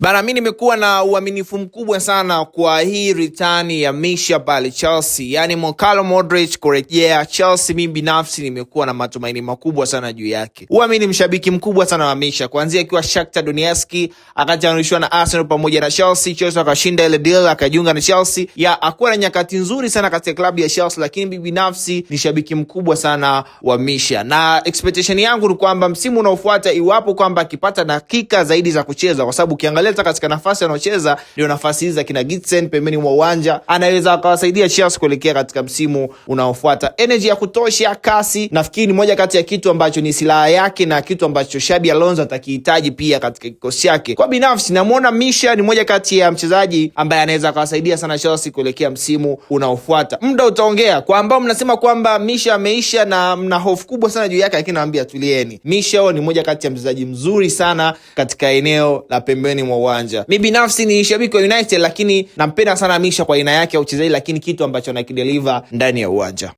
Bana, mimi nimekuwa na uaminifu mkubwa sana kwa hii return ya Misha pale Chelsea. Yaani Mokalo Modric kurejea Chelsea, mimi binafsi nimekuwa na matumaini makubwa sana juu yake. Mimi ni mshabiki mkubwa sana wa Misha. Kuanzia akiwa Shakhtar Donetsk, akajanishwa na Arsenal pamoja na Chelsea, Chelsea akashinda ile deal akajiunga na Chelsea. Akuwa na nyakati nzuri sana katika klabu ya Chelsea, lakini mimi binafsi ni shabiki mkubwa sana wa Misha. Na expectation yangu ni kwamba msimu unaofuata, iwapo kwamba akipata dakika zaidi za kucheza, kwa sababu ukiangalia katika nafasi anaocheza ndio nafasi hizi za kina Gitsen pembeni mwa uwanja, anaweza akawasaidia Chelsea kuelekea katika msimu unaofuata. Energy ya kutosha, kasi, nafikiri ni moja kati ya kitu ambacho ni silaha yake na kitu ambacho Xabi Alonso atakihitaji pia katika kikosi chake. Kwa binafsi namuona Misha ni moja kati ya mchezaji ambaye anaweza akawasaidia sana Chelsea kuelekea msimu unaofuata. Muda utaongea kwa ambao mnasema kwamba Misha ameisha na mna hofu kubwa sana juu yake, lakini naambia tulieni. Misha ni moja kati ya mchezaji mzuri sana katika eneo la pembeni mwa uwanja. Mimi binafsi ni shabiki wa United, lakini nampenda sana Misha kwa aina yake ya uchezaji, lakini kitu ambacho anakideliver ndani ya uwanja.